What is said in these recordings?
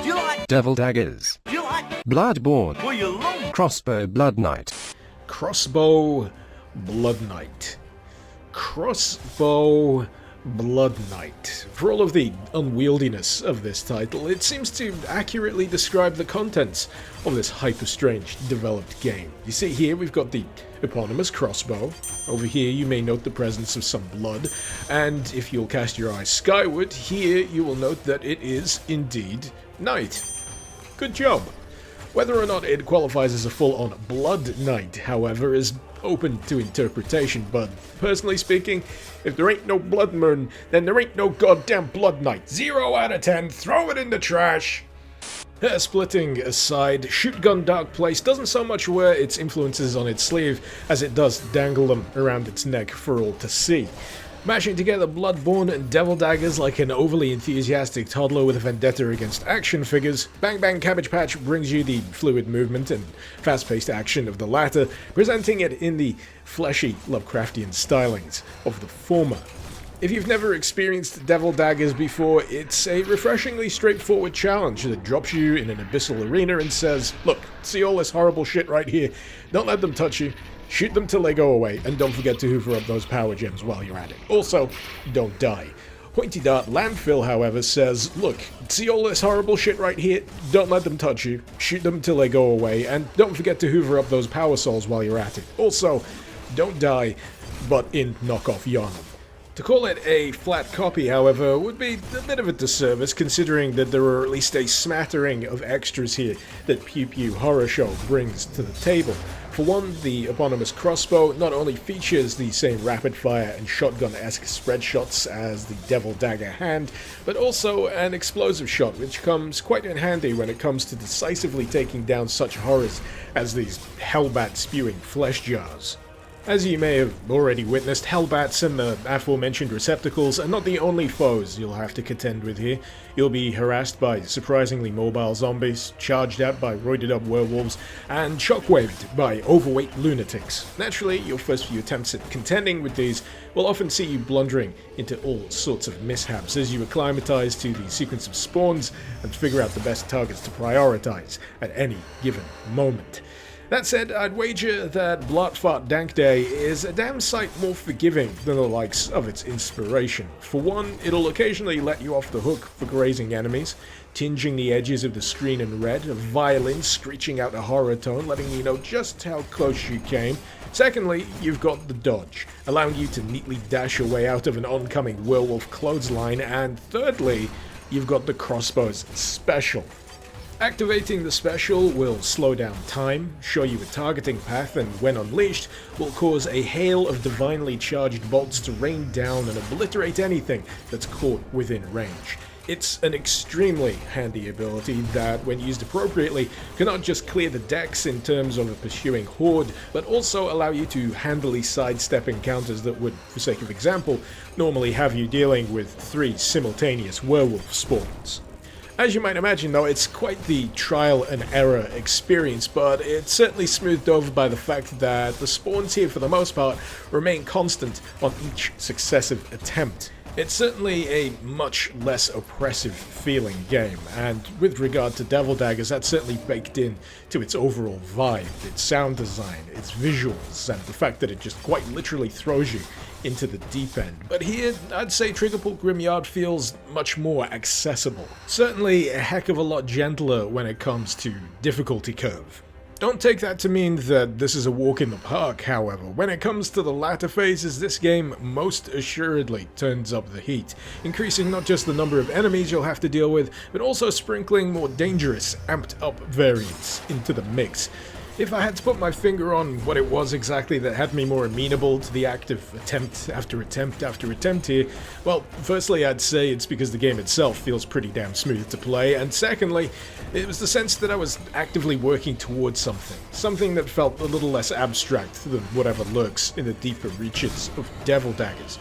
Do you like? Devil Daggers. Do you like? Bloodborne. Will you love? Crossbow Bloodnight. Crossbow Bloodnight. Crossbow Bloodnight. For all of the unwieldiness of this title, it seems to accurately describe the contents of this hyper-strange developed game. You see here we've got the eponymous crossbow. Over here you may note the presence of some blood, and if you'll cast your eyes skyward, here you will note that it is indeed night. Good job. Whether or not it qualifies as a full-on Blood Knight, however, is open to interpretation, but personally speaking, if there ain't no Blood Moon, then there ain't no goddamn Blood Knight. 0 out of 10, throw it in the trash! Hair splitting aside, Shootgun Dark Place doesn't so much wear its influences on its sleeve as it does dangle them around its neck for all to see. Mashing together Bloodborne and Devil Daggers like an overly enthusiastic toddler with a vendetta against action figures, Bang Bang Cabbage Patch brings you the fluid movement and fast-paced action of the latter, presenting it in the fleshy Lovecraftian stylings of the former. If you've never experienced Devil Daggers before, it's a refreshingly straightforward challenge that drops you in an abyssal arena and says, look, see all this horrible shit right here, don't let them touch you. Shoot them till they go away, and don't forget to hoover up those power gems while you're at it. Also, don't die. Pointy Dart Landfill, however, says, look, see all this horrible shit right here? Don't let them touch you. Shoot them till they go away, and don't forget to hoover up those power souls while you're at it. Also, don't die, but in knockoff Yarnum. To call it a flat copy, however, would be a bit of a disservice, considering that there are at least a smattering of extras here that Pew Pew Horror Show brings to the table. For one, the eponymous crossbow not only features the same rapid-fire and shotgun-esque spread shots as the Devil Dagger hand, but also an explosive shot, which comes quite in handy when it comes to decisively taking down such horrors as these hellbat-spewing flesh jars. As you may have already witnessed, hellbats and the aforementioned receptacles are not the only foes you'll have to contend with here. You'll be harassed by surprisingly mobile zombies, charged at by roided up werewolves, and shockwaved by overweight lunatics. Naturally, your first few attempts at contending with these will often see you blundering into all sorts of mishaps as you acclimatize to the sequence of spawns and figure out the best targets to prioritize at any given moment. That said, I'd wager that Blotfart Dank Day is a damn sight more forgiving than the likes of its inspiration. For one, it'll occasionally let you off the hook for grazing enemies, tinging the edges of the screen in red, a violin screeching out a horror tone letting you know just how close you came. Secondly, you've got the dodge, allowing you to neatly dash your way out of an oncoming werewolf clothesline, and thirdly, you've got the crossbow's special. Activating the special will slow down time, show you a targeting path, and when unleashed, will cause a hail of divinely charged bolts to rain down and obliterate anything that's caught within range. It's an extremely handy ability that, when used appropriately, can not just clear the decks in terms of a pursuing horde, but also allow you to handily sidestep encounters that would, for sake of example, normally have you dealing with 3 simultaneous werewolf spawns. As you might imagine though, it's quite the trial and error experience, but it's certainly smoothed over by the fact that the spawns here for the most part remain constant on each successive attempt. It's certainly a much less oppressive feeling game, and with regard to Devil Daggers, that's certainly baked in to its overall vibe, its sound design, its visuals, and the fact that it just quite literally throws you into the deep end. But here, I'd say Triggerpull Grimyard feels much more accessible. Certainly a heck of a lot gentler when it comes to difficulty curve. Don't take that to mean that this is a walk in the park, however. When it comes to the latter phases, this game most assuredly turns up the heat, increasing not just the number of enemies you'll have to deal with, but also sprinkling more dangerous, amped up variants into the mix. If I had to put my finger on what it was exactly that had me more amenable to the act of attempt after attempt after attempt here, well, firstly I'd say it's because the game itself feels pretty damn smooth to play, and secondly, it was the sense that I was actively working towards something that felt a little less abstract than whatever lurks in the deeper reaches of Devil Daggers.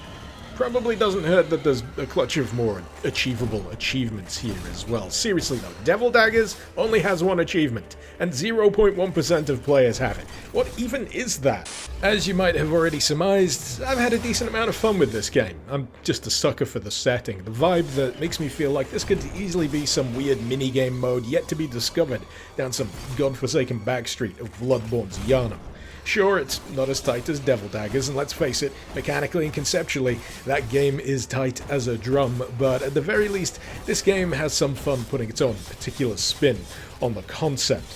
Probably doesn't hurt that there's a clutch of more achievable achievements here as well. Seriously though, Devil Daggers only has one achievement, and 0.1% of players have it. What even is that? As you might have already surmised, I've had a decent amount of fun with this game. I'm just a sucker for the setting, the vibe that makes me feel like this could easily be some weird minigame mode yet to be discovered down some godforsaken backstreet of Bloodborne's Yarnum. Sure, it's not as tight as Devil Daggers, and let's face it, mechanically and conceptually, that game is tight as a drum, but at the very least, this game has some fun putting its own particular spin on the concept.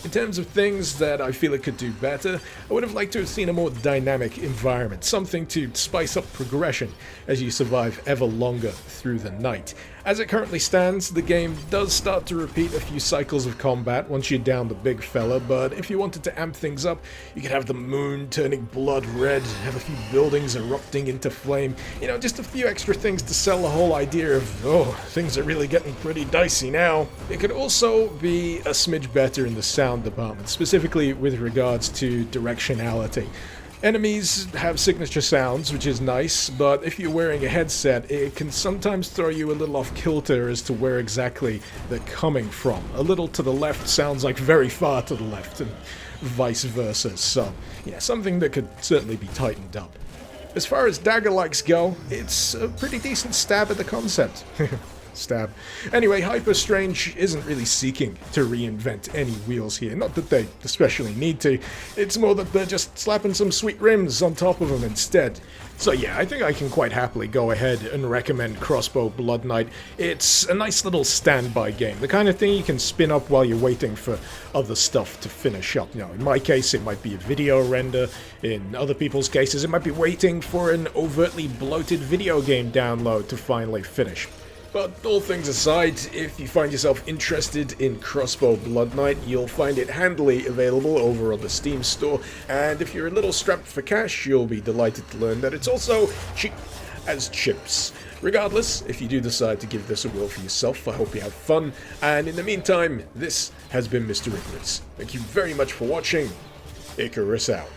In terms of things that I feel it could do better, I would have liked to have seen a more dynamic environment, something to spice up progression as you survive ever longer through the night. As it currently stands, the game does start to repeat a few cycles of combat once you're down the big fella, but if you wanted to amp things up, you could have the moon turning blood red, have a few buildings erupting into flame, you know, just a few extra things to sell the whole idea of, oh, things are really getting pretty dicey now. It could also be a smidge better in the sound department, specifically with regards to directionality. Enemies have signature sounds, which is nice, but if you're wearing a headset, it can sometimes throw you a little off kilter as to where exactly they're coming from. A little to the left sounds like very far to the left, and vice versa, so yeah, something that could certainly be tightened up. As far as dagger likes go, it's a pretty decent stab at the concept. Stab. Anyway, Hyper Strange isn't really seeking to reinvent any wheels here. Not that they especially need to. It's more that they're just slapping some sweet rims on top of them instead. So yeah, I think I can quite happily go ahead and recommend Crossbow Bloodnight. It's a nice little standby game. The kind of thing you can spin up while you're waiting for other stuff to finish up. You know, in my case, it might be a video render. In other people's cases, it might be waiting for an overtly bloated video game download to finally finish. But all things aside, if you find yourself interested in Crossbow Bloodnight, you'll find it handily available over on the Steam store, and if you're a little strapped for cash, you'll be delighted to learn that it's also cheap as chips. Regardless, if you do decide to give this a whirl for yourself, I hope you have fun, and in the meantime, this has been Mr. Icarus. Thank you very much for watching. Icarus out.